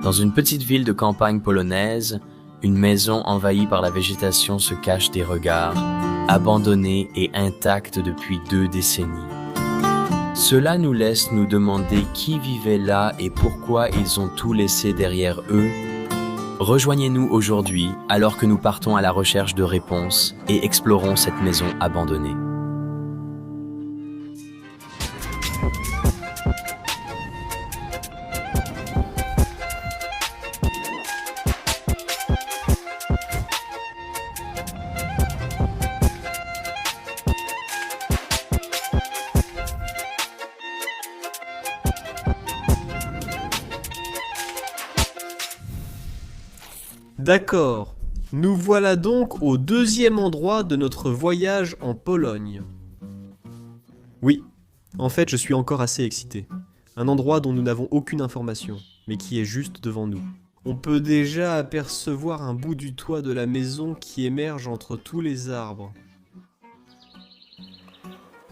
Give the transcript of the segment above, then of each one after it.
Dans une petite ville de campagne polonaise, une maison envahie par la végétation se cache des regards, abandonnée et intacte depuis 2 décennies. Cela nous laisse nous demander qui vivait là et pourquoi ils ont tout laissé derrière eux. Rejoignez-nous aujourd'hui alors que nous partons à la recherche de réponses et explorons cette maison abandonnée. D'accord, nous voilà donc au 2e endroit de notre voyage en Pologne. Oui, en fait je suis encore assez excité. Un endroit dont nous n'avons aucune information, mais qui est juste devant nous. On peut déjà apercevoir un bout du toit de la maison qui émerge entre tous les arbres.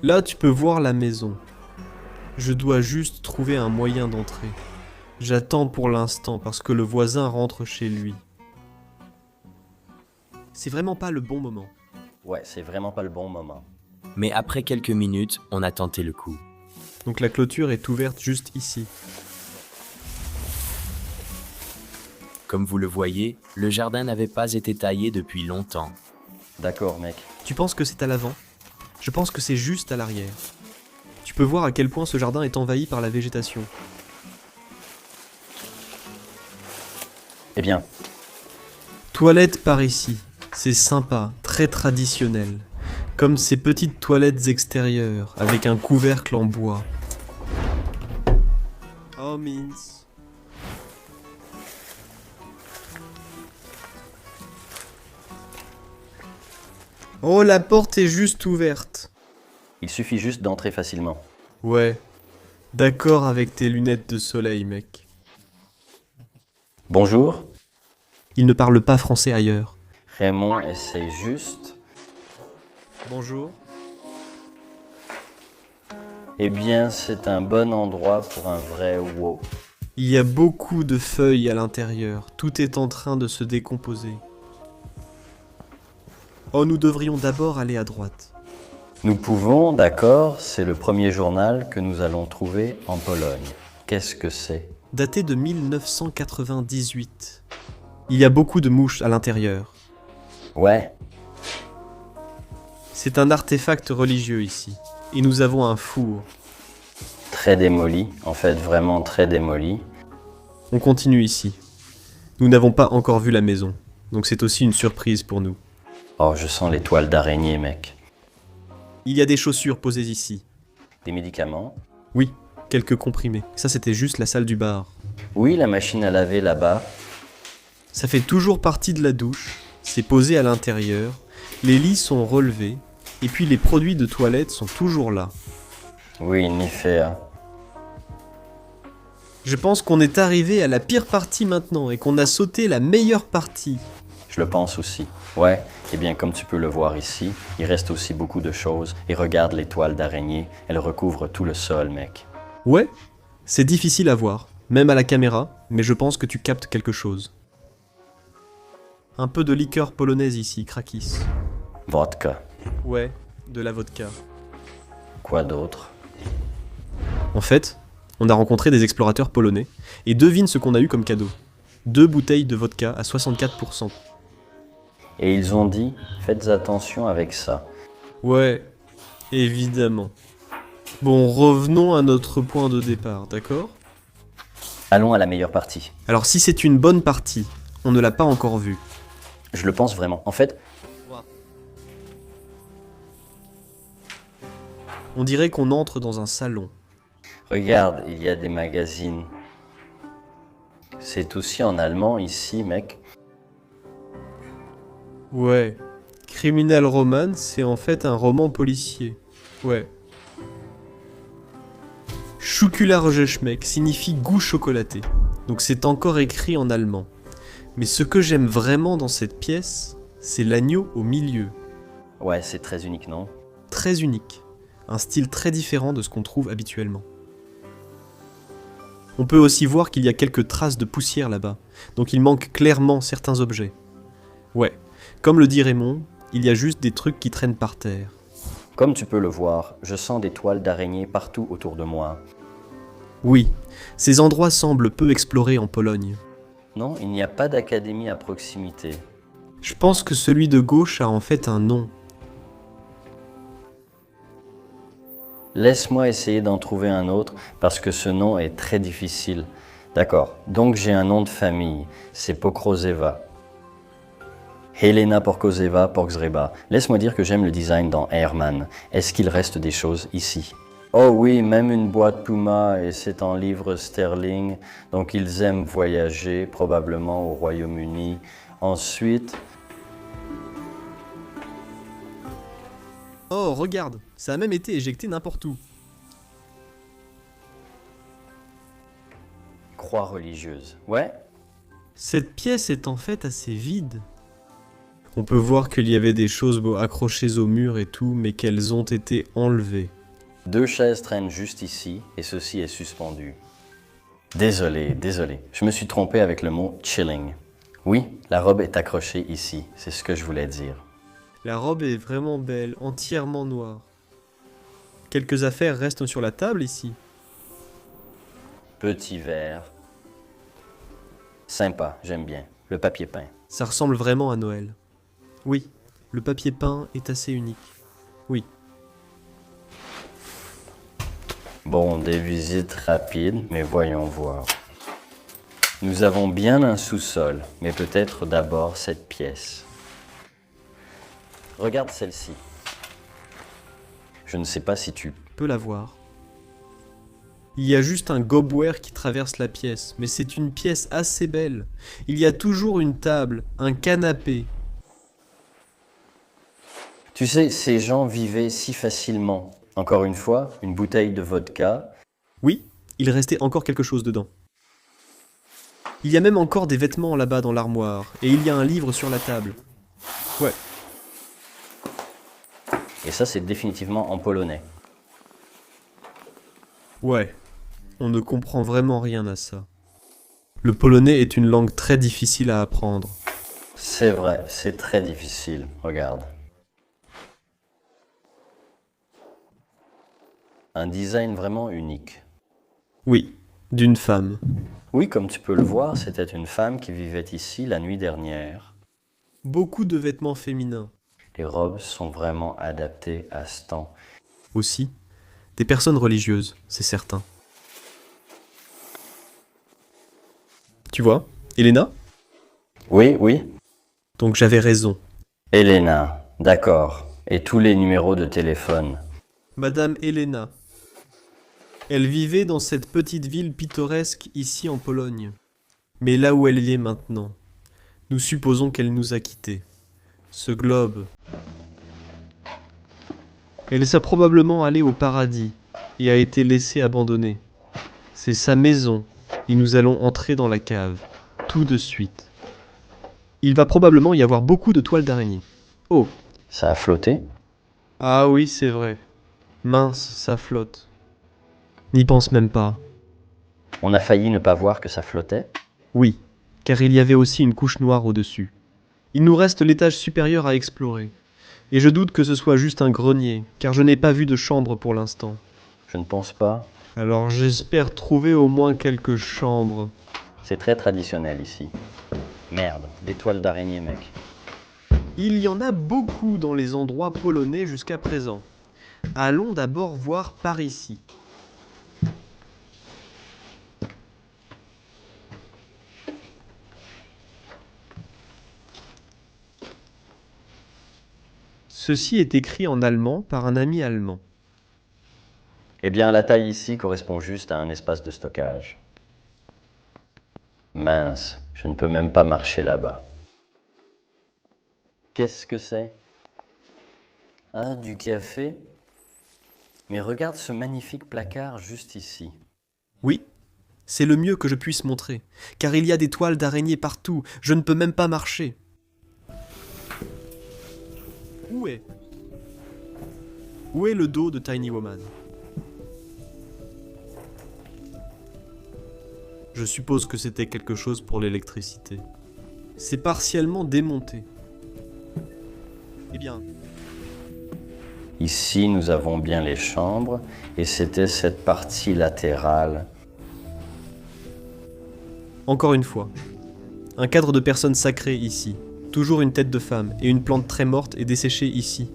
Là tu peux voir la maison. Je dois juste trouver un moyen d'entrer. J'attends pour l'instant parce que le voisin rentre chez lui. C'est vraiment pas le bon moment. Ouais, c'est vraiment pas le bon moment. Mais après quelques minutes, on a tenté le coup. Donc la clôture est ouverte juste ici. Comme vous le voyez, le jardin n'avait pas été taillé depuis longtemps. D'accord, mec. Tu penses que c'est à l'avant ? Je pense que c'est juste à l'arrière. Tu peux voir à quel point ce jardin est envahi par la végétation. Eh bien, Toilette par ici. C'est sympa, très traditionnel. Comme ces petites toilettes extérieures, avec un couvercle en bois. Oh mince. Oh, la porte est juste ouverte. il suffit juste d'entrer facilement. Ouais. D'accord avec tes lunettes de soleil, mec. Bonjour, Il ne parle pas français ailleurs. Raymond essaye juste. Bonjour. Eh bien, c'est un bon endroit pour un vrai wow. Il y a beaucoup de feuilles à l'intérieur. Tout est en train de se décomposer. Oh, nous devrions d'abord aller à droite. Nous pouvons, d'accord, c'est le premier journal que nous allons trouver en Pologne. Qu'est-ce que c'est? Daté de 1998. Il y a beaucoup de mouches à l'intérieur. Ouais, C'est un artefact religieux ici. Et nous avons un four. très démoli, en fait vraiment très démoli. On continue ici. Nous n'avons pas encore vu la maison. Donc c'est aussi une surprise pour nous. Oh, je sens les toiles d'araignée, mec. Il y a des chaussures posées ici. Des médicaments? Oui, quelques comprimés. Ça c'était juste la salle du bar. Oui, la machine à laver là-bas. Ça fait toujours partie de la douche. C'est posé à l'intérieur. Les lits sont relevés. Et puis les produits de toilette sont toujours là. Oui, Nifea. Je pense qu'on est arrivé à la pire partie maintenant et qu'on a sauté la meilleure partie. Je le pense aussi. Ouais, eh bien comme tu peux le voir ici, il reste aussi beaucoup de choses. Et regarde les toiles d'araignée, elles recouvrent tout le sol, mec. Ouais, c'est difficile à voir, même à la caméra, mais je pense que tu captes quelque chose. Un peu de liqueur polonaise ici, Krakis. Vodka. Ouais, de la vodka. Quoi d'autre? En fait, on a rencontré des explorateurs polonais, et devine ce qu'on a eu comme cadeau. 2 bouteilles de vodka à 64%. Et ils ont dit, faites attention avec ça. Ouais, évidemment. Bon, revenons à notre point de départ, d'accord ? Allons à la meilleure partie. Alors si c'est une bonne partie, on ne l'a pas encore vue. Je le pense vraiment. En fait, On dirait qu'on entre dans un salon. regarde, il y a des magazines. C'est aussi en allemand ici, mec. Ouais. Criminal Romance, c'est en fait un roman policier. Ouais. Schokoladgeschmack signifie goût chocolaté. Donc c'est encore écrit en allemand. Mais ce que j'aime vraiment dans cette pièce, c'est l'agneau au milieu. Ouais, c'est très unique, non? Très unique. Un style très différent de ce qu'on trouve habituellement. On peut aussi voir qu'il y a quelques traces de poussière là-bas, donc il manque clairement certains objets. Ouais, comme le dit Raymond, il y a juste des trucs qui traînent par terre. Comme tu peux le voir, je sens des toiles d'araignées partout autour de moi. Oui, ces endroits semblent peu explorés en Pologne. Non, il n'y a pas d'académie à proximité. Je pense que celui de gauche a en fait un nom. Laisse-moi essayer d'en trouver un autre parce que ce nom est très difficile. D'accord, donc j'ai un nom de famille, c'est Pokrozeva. Helena Porkozeva Porkzreba. Laisse-moi dire que j'aime le design dans Airman. Est-ce qu'il reste des choses ici? Oh oui, même une boîte Puma et c'est en livres sterling. Donc ils aiment voyager, probablement au Royaume-Uni. Ensuite, Oh, regarde, ça a même été éjecté n'importe où. croix religieuse. Ouais, Cette pièce est en fait assez vide. On peut voir qu'il y avait des choses accrochées au mur et tout, mais qu'elles ont été enlevées. 2 chaises traînent juste ici et ceci est suspendu. Désolé, je me suis trompé avec le mot chilling. Oui, la robe est accrochée ici, c'est ce que je voulais dire. La robe est vraiment belle, entièrement noire. Quelques affaires restent sur la table ici. Petit verre. Sympa, j'aime bien. Le papier peint. Ça ressemble vraiment à Noël. Oui, le papier peint est assez unique. Oui. Bon, des visites rapides, mais voyons voir. Nous avons bien un sous-sol, mais peut-être d'abord cette pièce. Regarde celle-ci. Je ne sais pas si tu... Peut la voir. Il y a juste un gobware qui traverse la pièce, mais c'est une pièce assez belle. Il y a toujours une table, un canapé. Tu sais, ces gens vivaient si facilement. Encore une fois, une bouteille de vodka. Oui, il restait encore quelque chose dedans. Il y a même encore des vêtements là-bas dans l'armoire, et il y a un livre sur la table. Ouais, Et ça, c'est définitivement en polonais. ouais. On ne comprend vraiment rien à ça. Le polonais est une langue très difficile à apprendre. C'est vrai, c'est très difficile. Regarde. Un design vraiment unique. Oui, d'une femme. Oui, comme tu peux le voir, c'était une femme qui vivait ici la nuit dernière. Beaucoup de vêtements féminins. Les robes sont vraiment adaptées à ce temps. Aussi, des personnes religieuses, c'est certain. Tu vois, Elena? Oui, oui. Donc j'avais raison. Elena, d'accord. Et tous les numéros de téléphone. Madame Elena. Elle vivait dans cette petite ville pittoresque ici en Pologne. Mais là où elle est maintenant, nous supposons qu'elle nous a quittés. Ce globe. Elle est probablement allée au paradis et a été laissée abandonnée. C'est sa maison et nous allons entrer dans la cave, tout de suite. Il va probablement y avoir beaucoup de toiles d'araignée. Oh, Ça a flotté? ah oui, c'est vrai. Mince, ça flotte. N'y pense même pas. On a failli ne pas voir que ça flottait? Oui, car il y avait aussi une couche noire au-dessus. Il nous reste l'étage supérieur à explorer. Et je doute que ce soit juste un grenier, car je n'ai pas vu de chambre pour l'instant. Je ne pense pas. Alors j'espère trouver au moins quelques chambres. C'est très traditionnel ici. Merde, des toiles d'araignée, mec. Il y en a beaucoup dans les endroits polonais jusqu'à présent. Allons d'abord voir par ici. Ceci est écrit en allemand par un ami allemand. Eh bien, la taille ici correspond juste à un espace de stockage. Mince, je ne peux même pas marcher là-bas. Qu'est-ce que c'est? Ah, du café? Mais regarde ce magnifique placard juste ici. Oui, c'est le mieux que je puisse montrer, car il y a des toiles d'araignée partout, je ne peux même pas marcher. Où est le dos de Tiny Woman? Je suppose que c'était quelque chose pour l'électricité. C'est partiellement démonté. Eh bien, Ici, nous avons bien les chambres, et c'était cette partie latérale. encore une fois. Un cadre de personnes sacrées ici. Toujours une tête de femme, et une plante très morte et desséchée ici.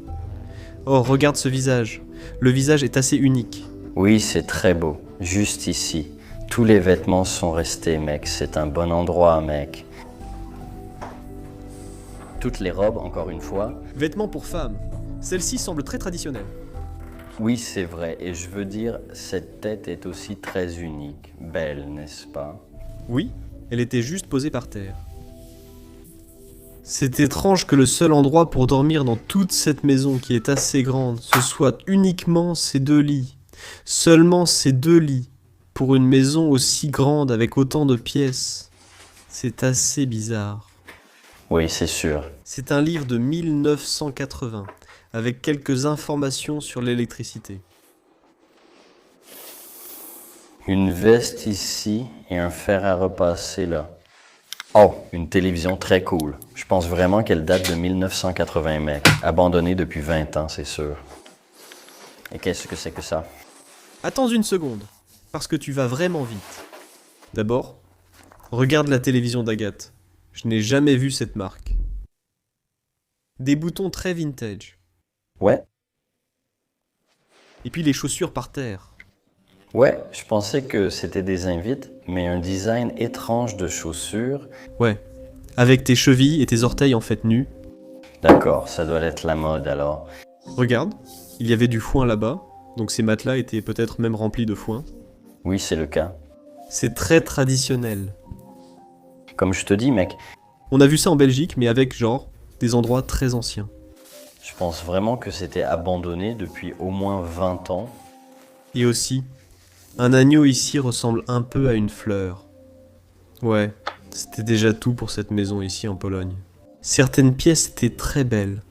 Oh, regarde ce visage. Le visage est assez unique. Oui, c'est très beau, juste ici. Tous les vêtements sont restés, mec. C'est un bon endroit, mec. Toutes les robes, encore une fois. Vêtements pour femmes. Celle-ci semble très traditionnelle. Oui, c'est vrai. Et je veux dire, cette tête est aussi très unique. Belle, n'est-ce pas? Oui, elle était juste posée par terre. C'est étrange que le seul endroit pour dormir dans toute cette maison qui est assez grande, ce soit uniquement ces 2 lits. Seulement ces 2 lits. Pour une maison aussi grande avec autant de pièces. C'est assez bizarre. Oui, c'est sûr. C'est un livre de 1980, avec quelques informations sur l'électricité. Une veste ici et un fer à repasser là. Oh, une télévision très cool. Je pense vraiment qu'elle date de 1980, mec. Abandonnée depuis 20 ans, c'est sûr. Et qu'est-ce que c'est que ça? Attends une seconde, parce que tu vas vraiment vite. D'abord, regarde la télévision d'Agathe. Je n'ai jamais vu cette marque. Des boutons très vintage. Ouais, Et puis les chaussures par terre. ouais, je pensais que c'était des invites, mais un design étrange de chaussures. Ouais. Avec tes chevilles et tes orteils en fait nus. D'accord, ça doit être la mode alors. Regarde, il y avait du foin là-bas, donc ces matelas étaient peut-être même remplis de foin. Oui, c'est le cas. C'est très traditionnel. Comme je te dis, mec, On a vu ça en Belgique, mais avec genre des endroits très anciens. je pense vraiment que c'était abandonné depuis au moins 20 ans. Et aussi, un agneau ici ressemble un peu à une fleur. Ouais, c'était déjà tout pour cette maison ici en Pologne. Certaines pièces étaient très belles,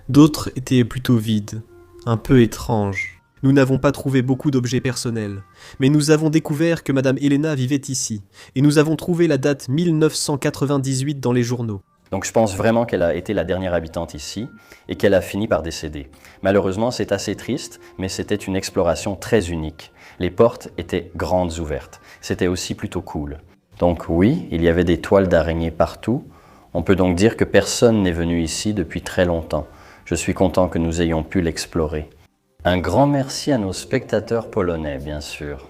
d'autres étaient plutôt vides, un peu étranges. Nous n'avons pas trouvé beaucoup d'objets personnels, mais nous avons découvert que Madame Helena vivait ici, et nous avons trouvé la date 1998 dans les journaux. Donc je pense vraiment qu'elle a été la dernière habitante ici et qu'elle a fini par décéder. Malheureusement, c'est assez triste, mais c'était une exploration très unique. Les portes étaient grandes ouvertes. C'était aussi plutôt cool. Donc oui, il y avait des toiles d'araignée partout. On peut donc dire que personne n'est venu ici depuis très longtemps. Je suis content que nous ayons pu l'explorer. Un grand merci à nos spectateurs polonais, bien sûr.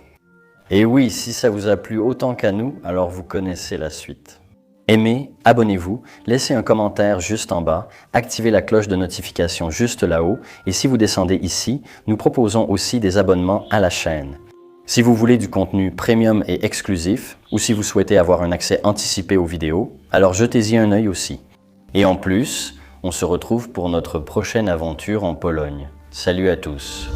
Et oui, si ça vous a plu autant qu'à nous, alors vous connaissez la suite. Aimez, abonnez-vous, laissez un commentaire juste en bas, activez la cloche de notification juste là-haut, et si vous descendez ici, nous proposons aussi des abonnements à la chaîne. Si vous voulez du contenu premium et exclusif, ou si vous souhaitez avoir un accès anticipé aux vidéos, alors jetez-y un œil aussi. Et en plus, on se retrouve pour notre prochaine aventure en Pologne. Salut à tous!